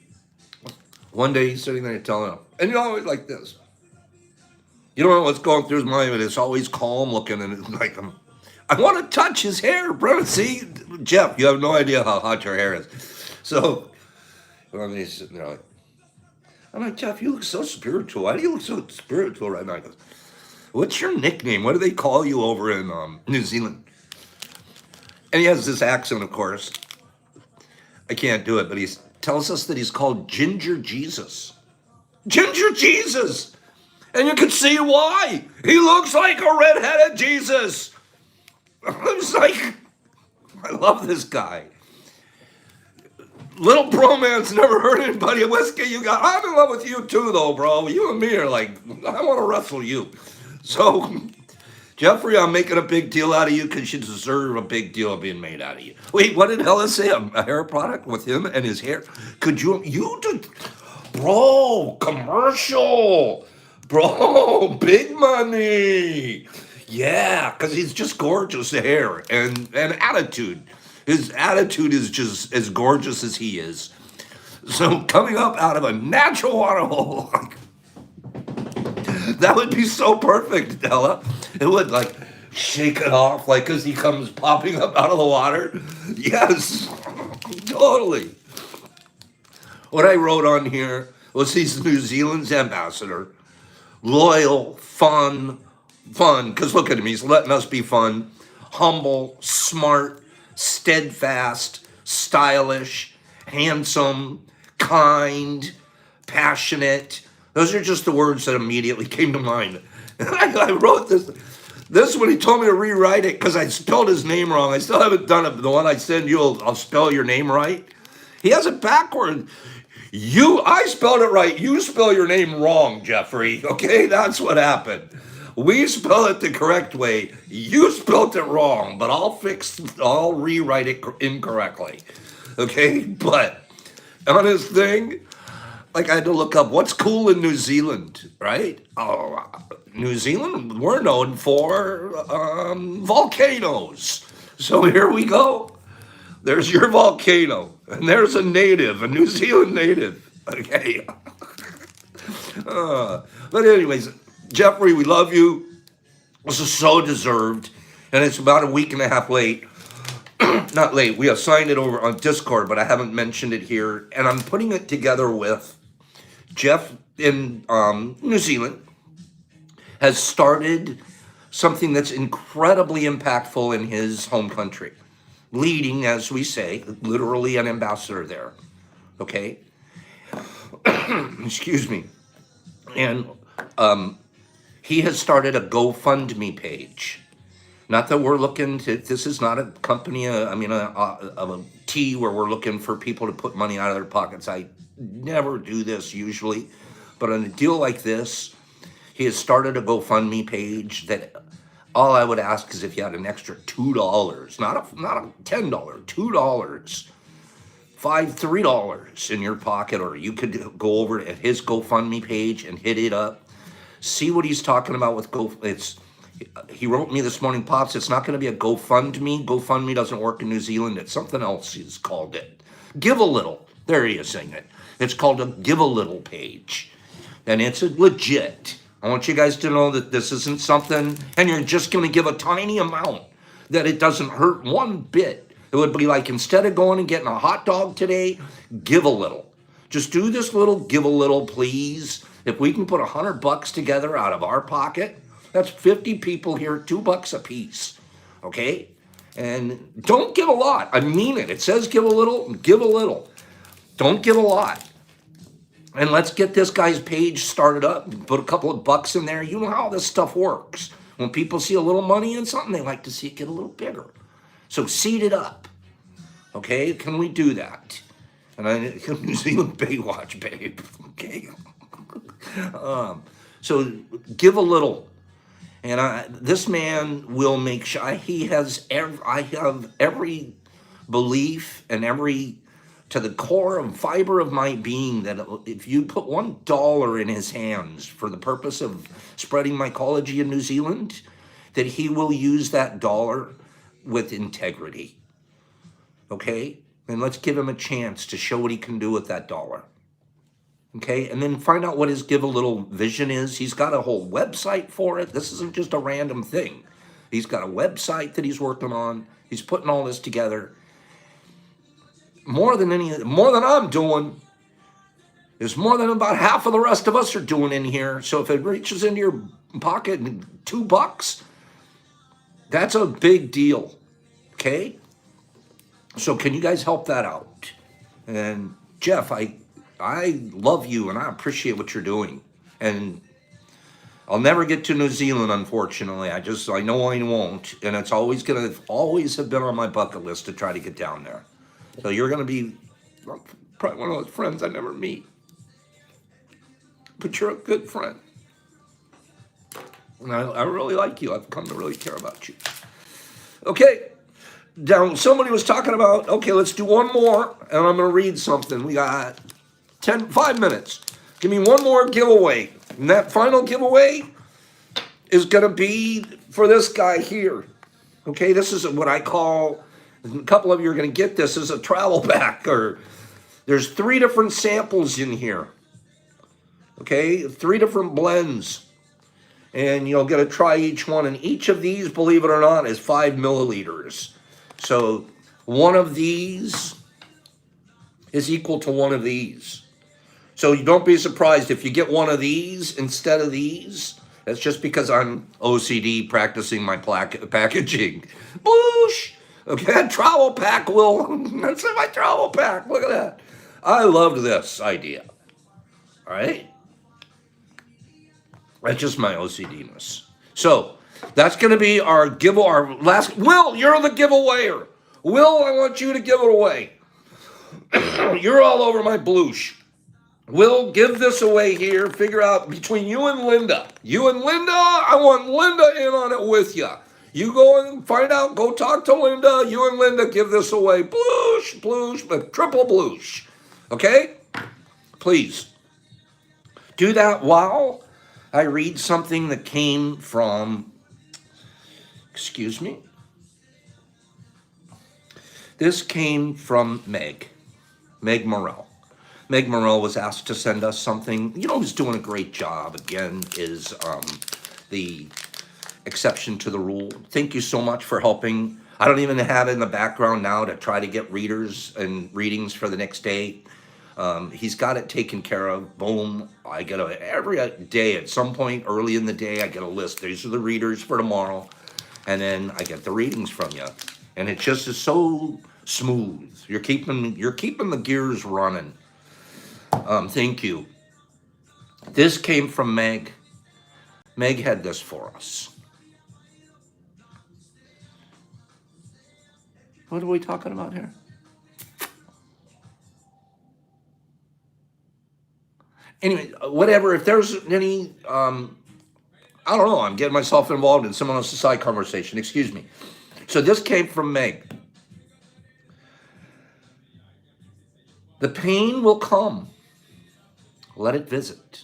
One day he's sitting there telling him, and you're always like this. You don't know what's going through his mind, but it's always calm looking, and it's like, I want to touch his hair, bro. See, Jeff, you have no idea how hot your hair is. So, he's sitting there like, I'm like, Jeff, you look so spiritual. Why do you look so spiritual right now? He goes, what's your nickname? What do they call you over in New Zealand? And he has this accent, of course. I can't do it, but he tells us that he's called Ginger Jesus. Ginger Jesus! And you can see why. He looks like a redheaded Jesus. It's like, I love this guy. Little bromance never hurt anybody. Whiskey, you got. I'm in love with you too, though, bro. You and me are like, I want to wrestle you. So, Jeffrey, I'm making a big deal out of you because you deserve a big deal being made out of you. Wait, what did Hella say? A hair product with him and his hair? Could you did, bro? Commercial, bro. Big money. Yeah, because he's just gorgeous hair and attitude. His attitude is just as gorgeous as he is. So coming up out of a natural water hole, like, that would be so perfect, Ella. It would like shake it off, like as he comes popping up out of the water. Yes, totally. What I wrote on here was he's New Zealand's ambassador, loyal, fun, because look at him, he's letting us be fun, humble, smart, steadfast, stylish, handsome, kind, passionate. Those are just the words that immediately came to mind. And I wrote this when he told me to rewrite it because I spelled his name wrong. I still haven't done it. The one I send you, I'll spell your name right. He has it backward. I spelled it right. You spell your name wrong, Jeffrey. Okay, that's what happened. We spell it the correct way. You spelled it wrong, but I'll rewrite it incorrectly. Okay, but on his thing, like I had to look up what's cool in New Zealand, right? Oh, New Zealand, we're known for volcanoes. So here we go. There's your volcano, and there's a New Zealand native. Okay. But anyways, Jeffrey, we love you. This is so deserved, and it's about a week and a half late. Not late. We assigned it over on Discord, but I haven't mentioned it here, and I'm putting it together with Jeff in New Zealand has started something that's incredibly impactful in his home country, leading, as we say, literally an ambassador there. Okay? Excuse me. And he has started a GoFundMe page. Not that we're looking to, this is not a company, a tea where we're looking for people to put money out of their pockets. I never do this usually. But on a deal like this, he has started a GoFundMe page that all I would ask is if you had an extra $2, not a $10, $2, $3 in your pocket, or you could go over at his GoFundMe page and hit it up. See what he's talking about with he wrote me this morning, Pops, it's not going to be a GoFundMe. GoFundMe doesn't work in New Zealand. It's something else he's called it. Give a Little. There he is saying it. It's called a Give a Little page. And it's legit. I want you guys to know that this isn't something, and you're just going to give a tiny amount, that it doesn't hurt one bit. It would be like, instead of going and getting a hot dog today, give a little. Just do this little give a little, please. If we can put $100 together out of our pocket, that's 50 people here, $2 a piece. Okay? And don't give a lot. I mean it. It says give a little, give a little. Don't give a lot. And let's get this guy's page started up. Put a couple of bucks in there. You know how this stuff works. When people see a little money in something, they like to see it get a little bigger. So seed it up. Okay? Can we do that? And I New Zealand Baywatch, babe. Okay? So give a little. And this man will make sure I have every belief and to the core and fiber of my being that if you put $1 in his hands for the purpose of spreading mycology in New Zealand, that he will use that dollar with integrity. Okay? And let's give him a chance to show what he can do with that dollar. Okay, and then find out what his Give a Little vision is. He's got a whole website for it. This isn't just a random thing. He's got a website that he's working on. He's putting all this together. More than I'm doing is more than about half of the rest of us are doing in here. So if it reaches into your pocket $2, that's a big deal. Okay? So can you guys help that out? And Jeff, I love you and I appreciate what you're doing. And I'll never get to New Zealand, unfortunately. I know I won't, and it's always have been on my bucket list to try to get down there. So you're gonna be probably one of those friends I never meet, but you're a good friend, and I really like you. I've come to really care about you. Okay, now somebody was talking about. Okay, let's do one more, and I'm gonna read something. We got 5 minutes. Give me one more giveaway. And that final giveaway is going to be for this guy here. Okay, this is what I call, a couple of you are going to get this as a travel pack. Or there's 3 different samples in here. Okay, 3 different blends. And you'll get to try each one. And each of these, believe it or not, is 5 milliliters. So one of these is equal to one of these. So you don't be surprised if you get one of these instead of these. That's just because I'm OCD practicing my packaging. Boosh! Okay, travel pack will. That's my travel pack. Look at that. I loved this idea. All right? That's just my OCD-ness. So that's going to be our last. Will, you're the giveawayer. Will, I want you to give it away. You're all over my bloosh. We'll give this away here. Figure out between you and Linda. I want Linda in on it with you. You go and find out. Go talk to Linda. You and Linda give this away. Bloosh, but triple bloosh. Okay? Please. Do that while I read something that came from, excuse me. This came from Meg Morrell. Meg Morrell was asked to send us something. You know who's doing a great job, again, is the exception to the rule. Thank you so much for helping. I don't even have it in the background now to try to get readers and readings for the next day. He's got it taken care of. Boom. I get every day at some point early in the day, I get a list. These are the readers for tomorrow. And then I get the readings from you. And it just is so smooth. You're keeping the gears running. Thank you. This came from Meg. Meg had this for us. What are we talking about here? Anyway, whatever. If there's any, I don't know. I'm getting myself involved in someone else's side conversation. Excuse me. So this came from Meg. The pain will come. Let it visit.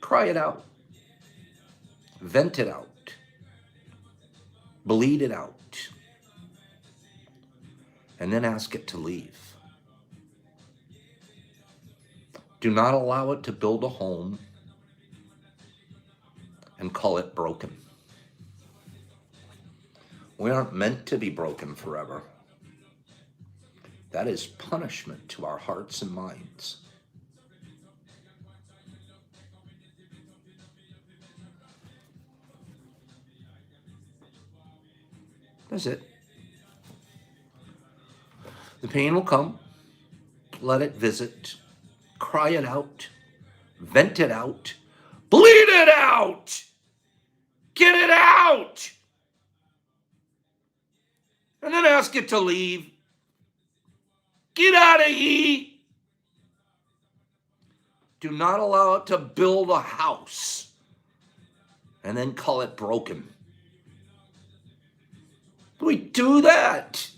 Cry it out. Vent it out. Bleed it out. And then ask it to leave. Do not allow it to build a home and call it broken. We aren't meant to be broken forever. That is punishment to our hearts and minds. That's it. The pain will come. Let it visit. Cry it out. Vent it out. Bleed it out. Get it out. And then ask it to leave. Get out of here. Do not allow it to build a house and then call it broken. We do that.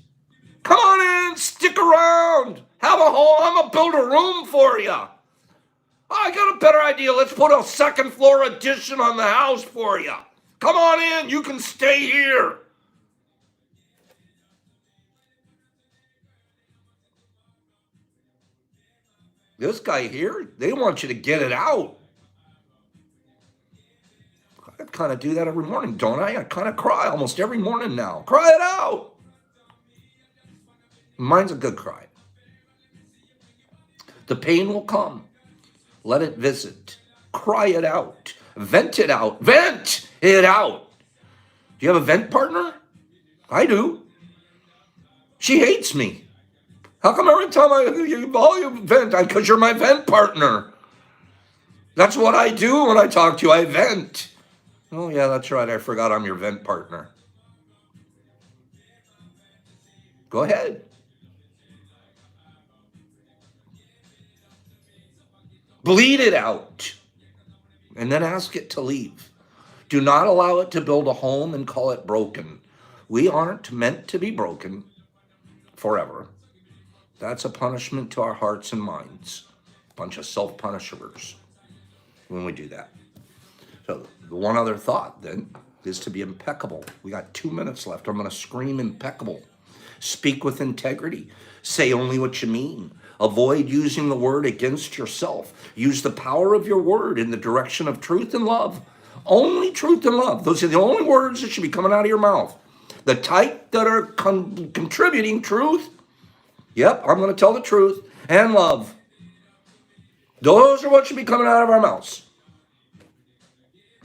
Come on in, stick around. Have a home. I'm going to build a room for you. I got a better idea. Let's put a second floor addition on the house for you. Come on in. You can stay here. This guy here, they want you to get it out. I kind of do that every morning, don't I? I kind of cry almost every morning now. Cry it out. Mine's a good cry. The pain will come. Let it visit. Cry it out. Vent it out. Vent it out. Do you have a vent partner? I do. She hates me. How come every time you vent, because you're my vent partner. That's what I do when I talk to you. I vent. Oh, yeah, that's right. I forgot I'm your vent partner. Go ahead. Bleed it out. And then ask it to leave. Do not allow it to build a home and call it broken. We aren't meant to be broken forever. That's a punishment to our hearts and minds. Bunch of self-punishers when we do that. So the one other thought then is to be impeccable. We got 2 minutes left. I'm going to scream impeccable. Speak with integrity. Say only what you mean. Avoid using the word against yourself. Use the power of your word in the direction of truth and love. Only truth and love. Those are the only words that should be coming out of your mouth. The type that are contributing truth. Yep, I'm going to tell the truth and love. Those are what should be coming out of our mouths.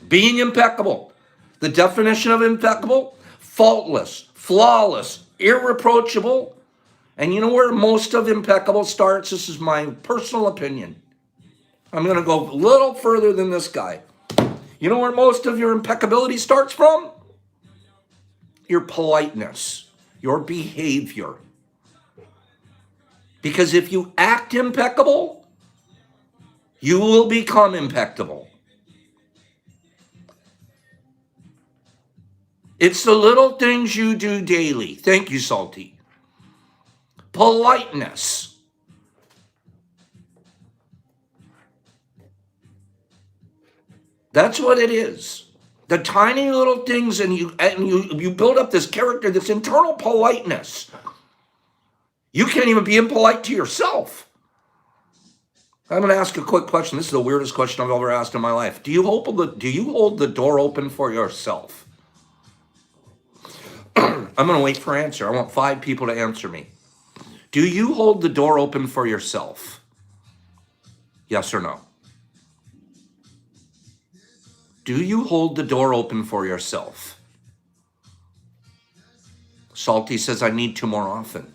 Being impeccable. The definition of impeccable: faultless, flawless, irreproachable. And you know where most of impeccable starts? This is my personal opinion. I'm going to go a little further than this guy. You know where most of your impeccability starts from? Your politeness, your behavior. Because if you act impeccable, you will become impeccable. It's the little things you do daily. Thank you, Salty. Politeness. That's what it is. The tiny little things, and you build up this character, this internal politeness. You can't even be impolite to yourself. I'm going to ask a quick question. This is the weirdest question I've ever asked in my life. Do you hold the door open for yourself? I'm going to wait for an answer. I want 5 people to answer me. Do you hold the door open for yourself? Yes or no? Do you hold the door open for yourself? Salty says, I need to more often.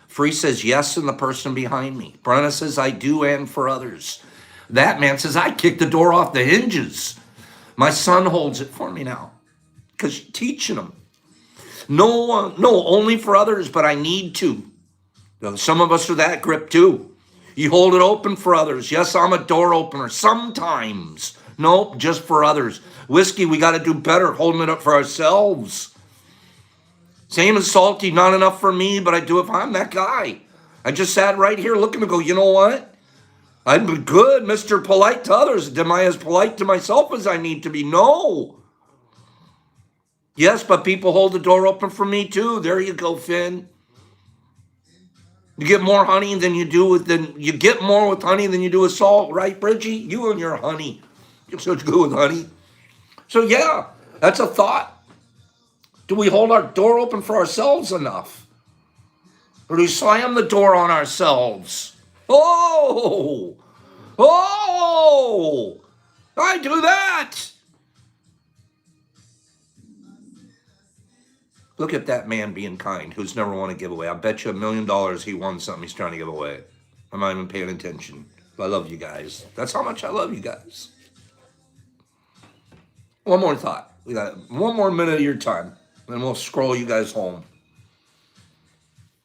Free says, yes, and the person behind me. Brenna says, I do, and for others. That man says, I kicked the door off the hinges. My son holds it for me now because you're teaching him. No, only for others, but I need to. Some of us are that grip too. You hold it open for others. Yes, I'm a door opener sometimes. Nope, just for others. Whiskey, we got to do better holding it up for ourselves. Same as Salty, not enough for me, but I do if I'm that guy. I just sat right here looking to go, you know what? I'm good, Mr. Polite to others. Am I as polite to myself as I need to be? No. Yes, but people hold the door open for me too. There you go, Finn. You get more honey than you do you get more with honey than you do with salt, right, Bridgie? You and your honey. You're so good with honey. So yeah, that's a thought. Do we hold our door open for ourselves enough? Or do we slam the door on ourselves? Oh, I do that. Look at that man being kind, who's never won a giveaway. I bet you $1 million he won something he's trying to give away. I'm not even paying attention. I love you guys. That's how much I love you guys. One more thought. We got 1 more minute of your time, and we'll scroll you guys home.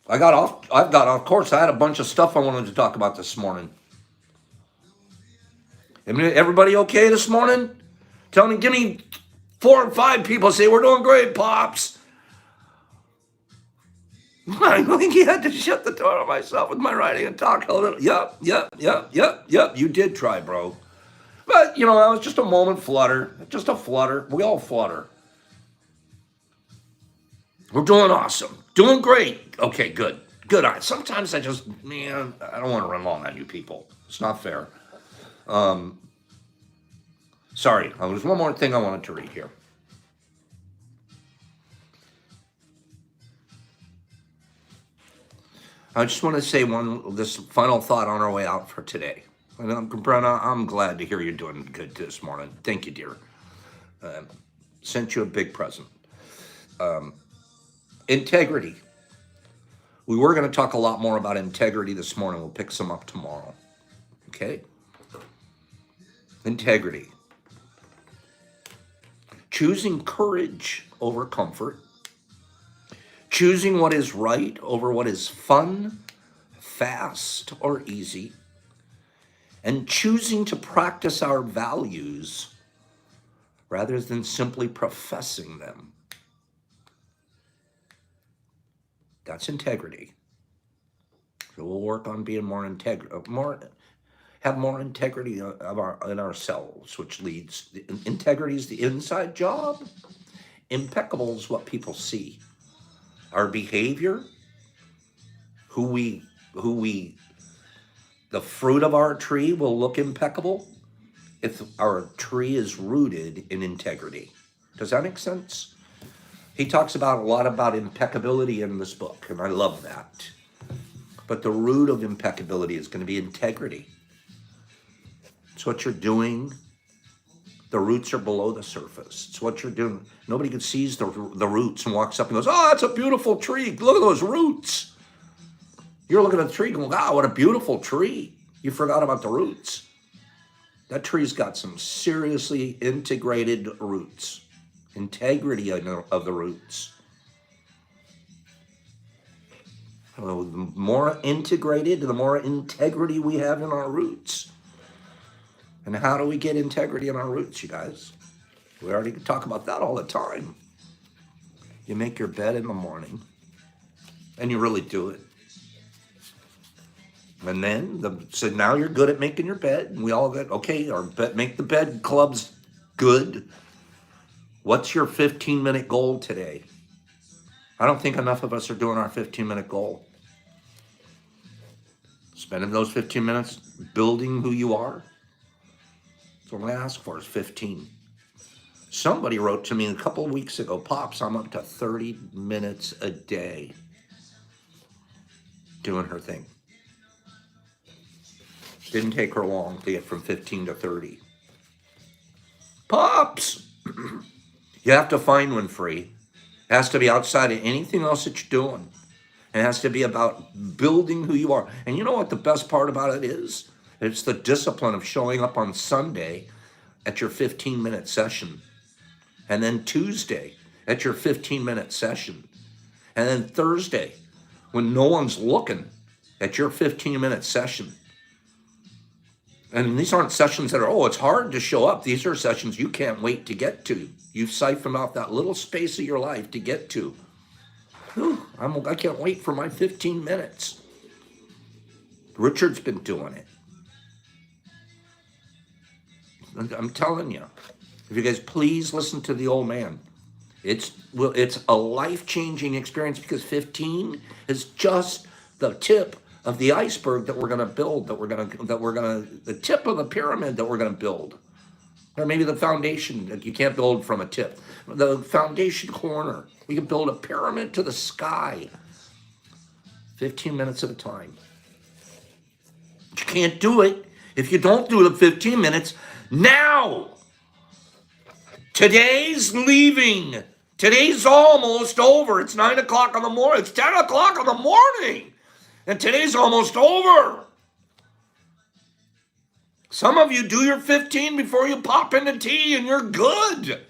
I've got off course. I had a bunch of stuff I wanted to talk about this morning. Everybody okay this morning? Give me 4 or 5 people say, we're doing great, Pops. I think he had to shut the door on myself with my writing and talk a little. Yep. You did try, bro. But, that was just a moment flutter. Just a flutter. We all flutter. We're doing awesome. Doing great. Okay, good. Good. Sometimes I don't want to run long on you people. It's not fair. Sorry. There's one more thing I wanted to read here. I just want to say this final thought on our way out for today. And Brenna, I'm glad to hear you're doing good this morning. Thank you, dear. Sent you a big present. Integrity. We were going to talk a lot more about integrity this morning. We'll pick some up tomorrow. Okay? Integrity. Choosing courage over comfort. Choosing what is right over what is fun, fast, or easy. And choosing to practice our values rather than simply professing them. That's integrity. So we'll work on being more have more integrity in ourselves, which leads, integrity is the inside job. Impeccable is what people see. Our behavior, the fruit of our tree will look impeccable if our tree is rooted in integrity. Does that make sense? He talks about a lot about impeccability in this book, and I love that. But the root of impeccability is going to be integrity. It's what you're doing. The roots are below the surface. It's what you're doing. Nobody sees the roots and walks up and goes, oh, that's a beautiful tree. Look at those roots. You're looking at the tree going, wow, what a beautiful tree. You forgot about the roots. That tree's got some seriously integrated roots. Integrity of the roots. The more integrated, the more integrity we have in our roots. And how do we get integrity in our roots, you guys? We already talk about that all the time. You make your bed in the morning, and you really do it. And then, so now you're good at making your bed, and we all get, okay, make the bed club's good. What's your 15-minute goal today? I don't think enough of us are doing our 15-minute goal. Spending those 15 minutes building who you are. That's what I'm going to ask for is 15. Somebody wrote to me a couple of weeks ago, Pops, I'm up to 30 minutes a day doing her thing. Didn't take her long to get from 15 to 30. Pops! You have to find one free. It has to be outside of anything else that you're doing. It has to be about building who you are. And you know what the best part about it is? It's the discipline of showing up on Sunday at your 15-minute session. And then Tuesday at your 15-minute session. And then Thursday, when no one's looking, at your 15-minute session. And these aren't sessions that are, it's hard to show up. These are sessions you can't wait to get to. You've siphoned off that little space of your life to get to. I can't wait for my 15 minutes. Richard's been doing it. I'm telling you. If you guys please listen to the old man. It's a life-changing experience because 15 is just the tip of the iceberg that we're going to build, the tip of the pyramid that we're going to build. Or maybe the foundation that you can't build from a tip. The foundation corner. We can build a pyramid to the sky. 15 minutes at a time. But you can't do it if you don't do the 15 minutes now. Today's leaving. Today's almost over. It's 9 o'clock in the morning. It's 10 o'clock in the morning. And today's almost over. Some of you do your 15 before you pop into tea and you're good.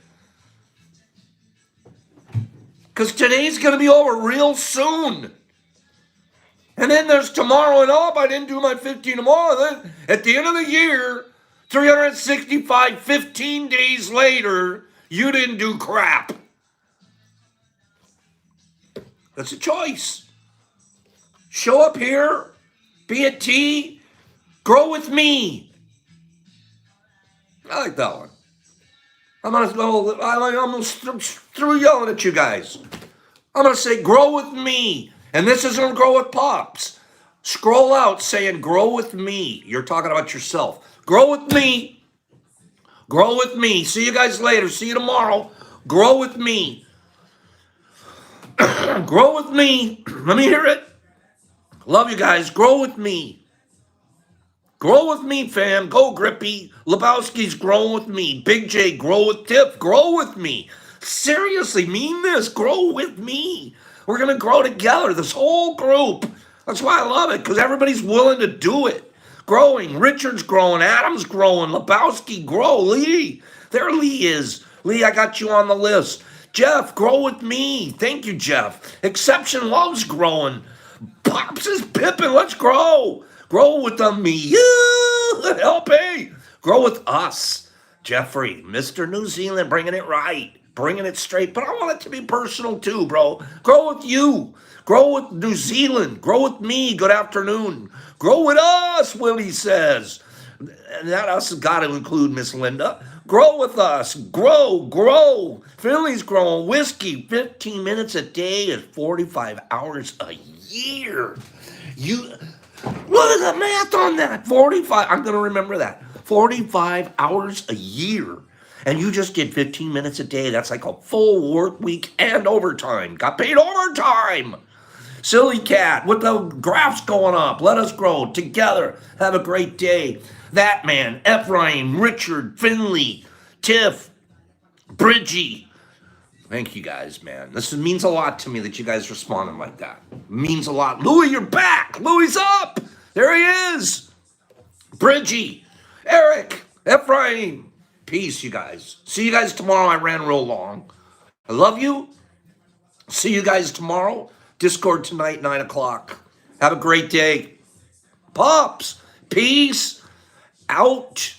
Because today's going to be over real soon. And then there's tomorrow, and I didn't do my 15 tomorrow. Then at the end of the year, 365, 15 days later, you didn't do crap. That's a choice. Show up here, be at tea, grow with me. I like that one. I'm gonna through yelling at you guys. I'm gonna say, grow with me. And this isn't grow with Pops. Scroll out saying, grow with me. You're talking about yourself. Grow with me. Grow with me. See you guys later. See you tomorrow. Grow with me. Grow with me. Let me hear it. Love you guys. Grow with me. Grow with me, fam. Go, Grippy. Lebowski's growing with me. Big J, grow with Tiff. Grow with me. Seriously, mean this. Grow with me. We're going to grow together, this whole group. That's why I love it, because everybody's willing to do it. Growing. Richard's growing. Adam's growing. Lebowski, grow. Lee. There Lee is. Lee, I got you on the list. Jeff, grow with me. Thank you, Jeff. Exception loves growing. Pops is Pippin. Let's grow. Grow with the me. Yeah. LP. Grow with us. Jeffrey, Mr. New Zealand, bringing it right. Bringing it straight. But I want it to be personal too, bro. Grow with you. Grow with New Zealand. Grow with me. Good afternoon. Grow with us, Willie says. And that us has got to include Miss Linda. Grow with us. Grow. Finley's growing. Whiskey, 15 minutes a day is 45 hours a year. You look at the math on that. 45. I'm going to remember that. 45 hours a year. And you just did 15 minutes a day. That's like a full work week and overtime. Got paid overtime. Silly Cat, with the graphs going up. Let us grow together. Have a great day. That man, Ephraim, Richard, Finley, Tiff, Bridgie. Thank you guys, man. This means a lot to me that you guys responded like that. It means a lot. Louis, you're back. Louis up. There he is. Bridgie, Eric, Ephraim. Peace, you guys. See you guys tomorrow. I ran real long. I love you. See you guys tomorrow. Discord tonight, 9 o'clock. Have a great day. Pops, peace, out.